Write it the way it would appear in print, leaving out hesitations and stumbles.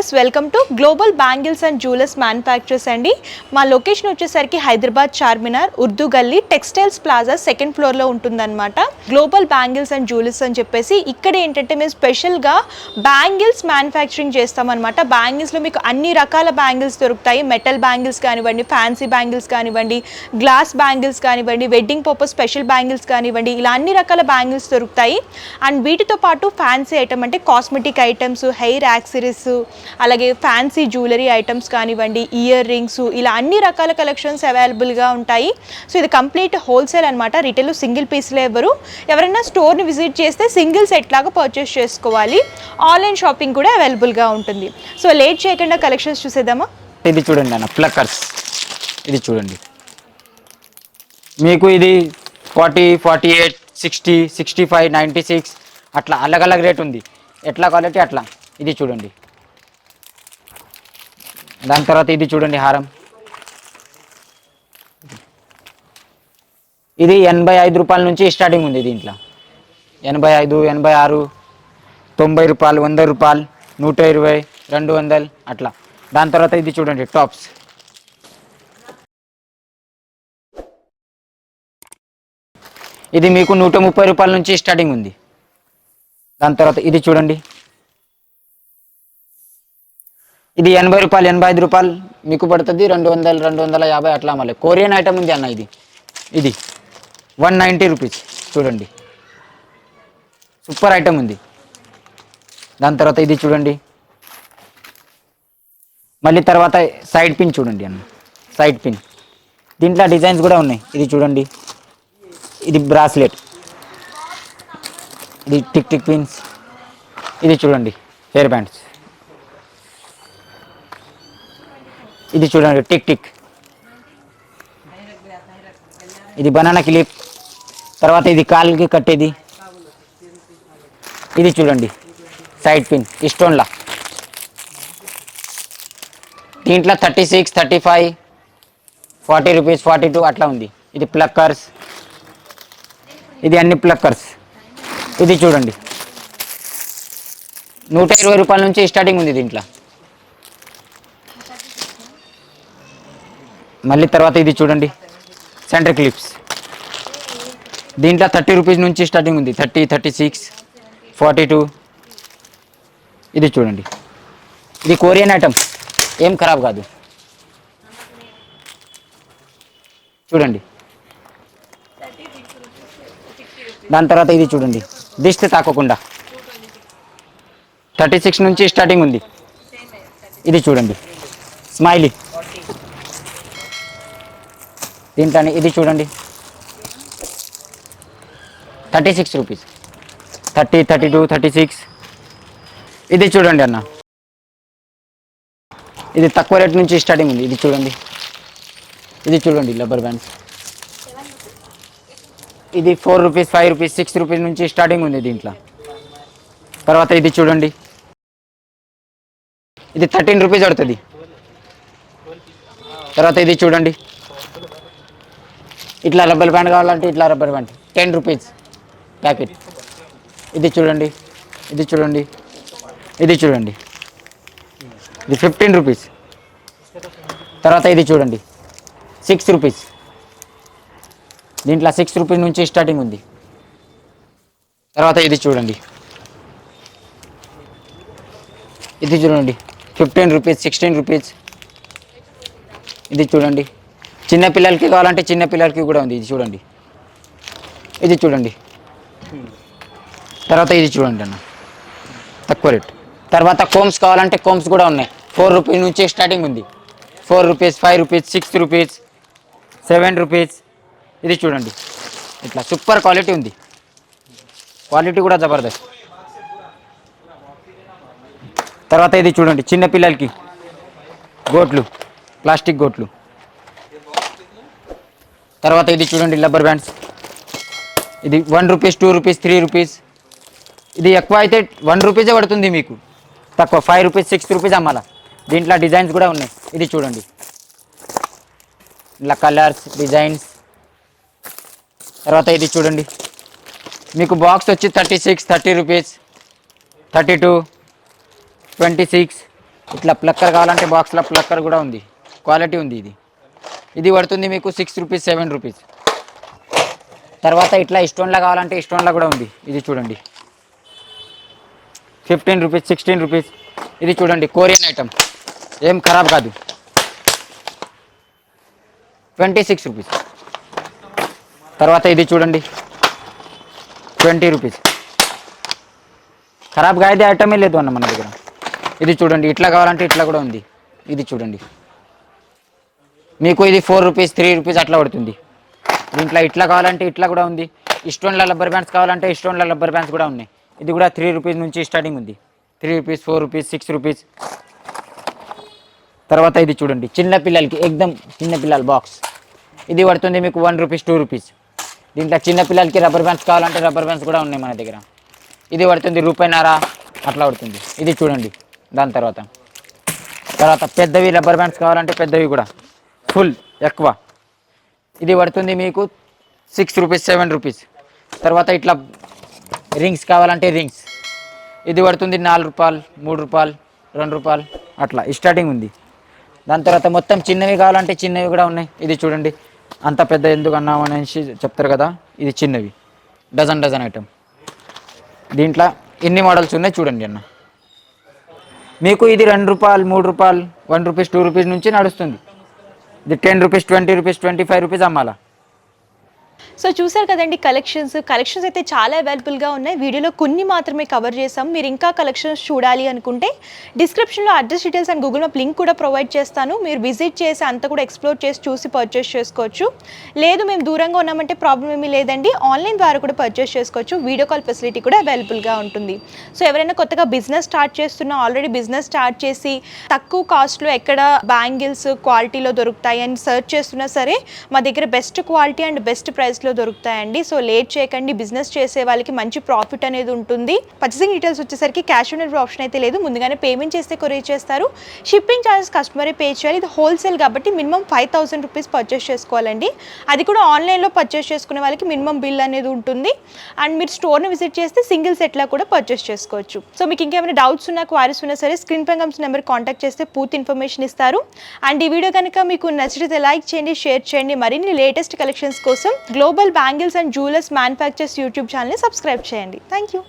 Viewers, welcome to global bangles and jewellers manufacturers అండి. మా location వచ్చేసరికి హైదరాబాద్ చార్మినార్ ఉర్దూ గల్లీ టెక్స్టైల్స్ ప్లాజా సెకండ్ ఫ్లోర్లో ఉంటుందన్నమాట. గ్లోబల్ బ్యాంగిల్స్ అండ్ జ్యువెలర్స్ అని చెప్పేసి ఇక్కడ ఏంటంటే మేము స్పెషల్గా బ్యాంగిల్స్ మ్యానుఫ్యాక్చరింగ్ చేస్తామన్నమాట. బ్యాంగిల్స్లో మీకు అన్ని రకాల బ్యాంగిల్స్ దొరుకుతాయి. మెటల్ బ్యాంగిల్స్ కానివ్వండి, ఫ్యాన్సీ బ్యాంగిల్స్ కానివ్వండి, గ్లాస్ బ్యాంగిల్స్ కానివ్వండి, వెడ్డింగ్ పర్పస్ స్పెషల్ బ్యాంగిల్స్ కానివ్వండి, ఇలా అన్ని రకాల బ్యాంగిల్స్ దొరుకుతాయి. అండ్ వీటితో పాటు ఫ్యాన్సీ ఐటమ్ అంటే కాస్మెటిక్ ఐటమ్స్, హెయిర్ యాక్సెసరీస్, అలాగే ఫ్యాన్సీ జ్యువెలరీ ఐటమ్స్ కానివ్వండి, ఇయర్ రింగ్స్, ఇలా అన్ని రకాల కలెక్షన్స్ అవైలబుల్గా ఉంటాయి. సో ఇది కంప్లీట్ హోల్సేల్ అనమాట. రిటైల్ సింగిల్ పీస్లో ఎవరైనా స్టోర్ని విజిట్ చేస్తే సింగిల్ సెట్ లాగా పర్చేస్ చేసుకోవాలి. ఆన్లైన్ షాపింగ్ కూడా అవైలబుల్గా ఉంటుంది. సో లేట్ చేయకుండా కలెక్షన్స్ చూసేద్దామా? ఇది చూడండి అన్న, ప్లక్కర్స్. ఇది చూడండి, మీకు ఇది 40, 48, 60, 65, 96 అట్లా అలగ్ రేట్ ఉంది. ఎట్లా క్వాలిటీ అట్లా. ఇది చూడండి. దాని తర్వాత ఇది చూడండి, హారం. ఇది 85 రూపాయల నుంచి స్టార్టింగ్ ఉంది. దీంట్లో 85, 86, 90 రూపాయలు, 100 రూపాయలు, 120, 200 అట్లా. దాని తర్వాత ఇది చూడండి, టాప్స్. ఇది మీకు 130 రూపాయల నుంచి స్టార్టింగ్ ఉంది. దాని తర్వాత ఇది చూడండి, ఇది 80 రూపాయలు, 85 రూపాయలు మీకు పడుతుంది. 200, 250 అట్లా. మళ్ళీ కొరియన్ ఐటమ్ ఉంది అన్న. ఇది 190 రూపీస్. చూడండి, సూపర్ ఐటమ్ ఉంది. దాని తర్వాత ఇది చూడండి, మళ్ళీ తర్వాత సైడ్ పిన్ చూడండి అన్న, సైడ్ పిన్. దీంట్లో డిజైన్స్ కూడా ఉన్నాయి. ఇది చూడండి, ఇది బ్రాస్లెట్, ఇది టిక్ పిన్స్. ఇది చూడండి, హెయిర్ బ్యాండ్స్. ఇది చూడండి, టిక్. ఇది బనానా క్లిప్. తర్వాత ఇది కాలుకి కట్టేది. ఇది చూడండి, సైడ్ పిన్ స్టోన్లా. దీంట్లో 36, 35, 40 రూపీస్, 42 అట్లా ఉంది. ఇది ప్లక్కర్స్. ఇది అన్ని ప్లక్కర్స్. ఇది చూడండి, 120 రూపాయల నుంచి స్టార్టింగ్ ఉంది దీంట్లో. మళ్ళీ తర్వాత ఇది చూడండి, సెంటర్ క్లిప్స్. దీంట్లో 30 రూపీస్ నుంచి స్టార్టింగ్ ఉంది. 30, 36, 42. ఇది చూడండి, ఇది కొరియన్ ఐటమ్, ఏం ఖరాబ్ కాదు. చూడండి. దాని తర్వాత ఇది చూడండి, దిష్టి తాకకుండా 36 నుంచి స్టార్టింగ్ ఉంది. ఇది చూడండి, స్మైలీ. దీంట్లోనే ఇది చూడండి, 36 రూపీస్, 30, 32, 36. ఇది చూడండి అన్న, ఇది తక్కువ రేట్ నుంచి స్టార్టింగ్ ఉంది. ఇది చూడండి, ఇది చూడండి, రబ్బర్ బ్యాండ్స్. ఇది 4 రూపీస్, 5 రూపీస్, 6 రూపీస్ నుంచి స్టార్టింగ్ ఉంది దీంట్లో. తర్వాత ఇది చూడండి, ఇది 13 రూపీస్ పడుతుంది. తర్వాత ఇది చూడండి, ఇట్లా రబ్బర్ బ్యాండ్ కావాలంటే ఇట్లా రబ్బర్ బ్యాండ్ 10 రూపీస్ ప్యాకెట్. ఇది చూడండి, ఇది చూడండి, ఇది చూడండి, ఇది 15 రూపీస్. తర్వాత ఇది చూడండి, 6 రూపీస్. దీంట్లో 6 రూపీస్ నుంచి స్టార్టింగ్ ఉంది. తర్వాత ఇది చూడండి, ఇది చూడండి, 15 రూపీస్, 16 రూపీస్. ఇది చూడండి, చిన్న పిల్లలకి కావాలంటే చిన్న పిల్లలకి కూడా ఉంది. ఇది చూడండి, ఇది చూడండి. తర్వాత ఇది చూడండి అన్న, తక్కువ రేట్. తర్వాత కోమ్స్ కావాలంటే కోమ్స్ కూడా ఉన్నాయి. 4 రూపీస్ నుంచి స్టార్టింగ్ ఉంది. 4 రూపీస్, 5 రూపీస్, 6 రూపీస్, 7 రూపీస్. ఇది చూడండి, ఇట్లా సూపర్ క్వాలిటీ ఉంది. క్వాలిటీ కూడా జబర్దస్త్. తర్వాత ఇది చూడండి, చిన్న పిల్లలకి గోట్లు, ప్లాస్టిక్ గోట్లు. తర్వాత ఇది చూడండి, రబ్బర్ బ్యాండ్స్. ఇది 1 రూపీస్, 2 రూపీస్, 3 రూపీస్. ఇది ఎక్కువ అయితే 1 రూపీసే పడుతుంది మీకు. తక్కువ 5 రూపీస్, 6 రూపీస్ అమ్మాలా. దీంట్లో డిజైన్స్ కూడా ఉన్నాయి. ఇది చూడండి, ఇలా కలర్స్, డిజైన్స్. తర్వాత ఇది చూడండి, మీకు బాక్స్ వచ్చి 36, 30 రూపీస్, 32, 26, ఇట్లా ప్లక్కర్ కావాలంటే బాక్స్లో ప్లక్కర్ కూడా ఉంది, క్వాలిటీ ఉంది. ఇది పడుతుంది మీకు 6 రూపీస్ 7 రూపీస్. తర్వాత ఇట్లా స్టోన్లా కావాలంటే స్టోన్లా కూడా ఉంది. ఇది చూడండి 15 రూపీస్ 16 రూపీస్. ఇది చూడండి కొరియన్ ఐటమ్, ఏం ఖరాబ్ కాదు, 26 రూపీస్. తర్వాత ఇది చూడండి 20 రూపీస్. ఖరాబ్గా అయితే ఐటమే లేదు అన్న మన దగ్గర. ఇది చూడండి ఇట్లా కావాలంటే ఇట్లా కూడా ఉంది. ఇది చూడండి మీకు ఇది 4 రూపీస్ 3 రూపీస్ అట్లా పడుతుంది. దీంట్లో ఇట్లా కావాలంటే ఇట్లా కూడా ఉంది. స్టోన్ల రబ్బర్ బ్యాండ్స్ కావాలంటే స్టోన్ల రబ్బర్ బ్యాండ్స్ కూడా ఉన్నాయి. ఇది కూడా 3 రూపీస్ నుంచి స్టార్టింగ్ ఉంది. 3 రూపీస్ 4 రూపీస్ 6 రూపీస్. తర్వాత ఇది చూడండి చిన్న పిల్లలకి ఎక్దమ్ చిన్న పిల్లల బాక్స్. ఇది పడుతుంది మీకు 1 రూపీస్ 2 రూపీస్. దీంట్లో చిన్న పిల్లలకి రబ్బర్ బ్యాండ్స్ కావాలంటే రబ్బర్ బ్యాండ్స్ కూడా ఉన్నాయి మన దగ్గర. ఇది పడుతుంది రూపాయిన్నర అట్లా పడుతుంది. ఇది చూడండి. దాని తర్వాత పెద్దవి రబ్బర్ బ్యాండ్స్ కావాలంటే పెద్దవి కూడా ఫుల్ ఎక్కువ. ఇది పడుతుంది మీకు 6 రూపీస్ 7 రూపీస్. తర్వాత ఇట్లా రింగ్స్ కావాలంటే రింగ్స్. ఇది పడుతుంది 4 రూపాయలు 3 రూపాయలు 2 రూపాయలు అట్లా స్టార్టింగ్ ఉంది. దాని తర్వాత మొత్తం చిన్నవి కావాలంటే చిన్నవి కూడా ఉన్నాయి. ఇది చూడండి అంత పెద్ద ఎందుకు అన్నాము అనేసి చెప్తారు కదా, ఇది చిన్నవి డజన్ ఐటమ్. దీంట్లో ఎన్ని మోడల్స్ ఉన్నాయి చూడండి అన్న. మీకు ఇది 2 రూపాయలు 3 రూపాయలు 1 రూపీస్ 2 రూపీస్ నుంచి నడుస్తుంది. ఇది 10 రూపీస్ 20 రూపీస్ 25 రూపీస్ అమ్మాలా. సో చూసారు కదండి కలెక్షన్స్ అయితే చాలా అవైలబుల్గా ఉన్నాయి. వీడియోలో కొన్ని మాత్రమే కవర్ చేసాం. మీరు ఇంకా కలెక్షన్స్ చూడాలి అనుకుంటే డిస్క్రిప్షన్లో address details and Google map link కూడా ప్రొవైడ్ చేస్తాను. మీరు విజిట్ చేసి అంతా కూడా ఎక్స్ప్లోర్ చేసి చూసి పర్చేస్ చేసుకోవచ్చు. లేదు మేము దూరంగా ఉన్నామంటే ప్రాబ్లం ఏమీ లేదండి, ఆన్లైన్ ద్వారా కూడా పర్చేస్ చేసుకోవచ్చు. వీడియో కాల్ ఫెసిలిటీ కూడా అవైలబుల్గా ఉంటుంది. సో ఎవరైనా కొత్తగా బిజినెస్ స్టార్ట్ చేస్తున్నా, ఆల్రెడీ బిజినెస్ స్టార్ట్ చేసి తక్కువ కాస్ట్లో ఎక్కడ బ్యాంగిల్స్ క్వాలిటీలో దొరుకుతాయి అని సర్చ్ చేస్తున్నా సరే మా దగ్గర బెస్ట్ క్వాలిటీ అండ్ బెస్ట్ ప్రైస్లో దొరుకుతాయండి. సో లేట్ చేయకండి, బిజినెస్ చేసే వాళ్ళకి మంచి ప్రాఫిట్ అనేది ఉంటుంది. పర్చేసింగ్ డీటెయిల్స్ వచ్చేసరికి క్యాష్ ఆన్ డెలివరీ ఆప్షన్ అయితే లేదు, ముందుగానే పేమెంట్ చేస్తే కొరియర్ చేస్తారు. షిప్పింగ్ ఛార్జెస్ కస్టమరే పే చేయాలి. ఇది హోల్సేల్ కాబట్టి మినిమం 5000 రూపీస్ పర్చేస్ చేసుకోవాలండి. అది కూడా ఆన్లైన్లో పర్చేస్ చేసుకునే వాళ్ళకి మినిమం బిల్ అనేది ఉంటుంది. అండ్ మీరు స్టోర్ని విజిట్ చేస్తే సింగిల్ సెట్లా కూడా పర్చేస్ చేసుకోవచ్చు. సో మీకు ఇంకేమైనా డౌట్స్ ఉన్నా క్వారీస్ ఉన్నా సరే స్క్రీన్ పై కనిపిస్తున్న నెంబర్ కాంటాక్ట్ చేస్తే పూర్తి ఇన్ఫర్మేషన్ ఇస్తారు. అండ్ ఈ వీడియో కనుక మీకు నచ్చితే లైక్ చేయండి, షేర్ చేయండి. మరిన్ని లేటెస్ట్ కలెక్షన్స్ కోసం global bangles and jewellers manufacturers YouTube ఛానల్ని సబ్స్క్రైబ్ చేయండి. Thank you.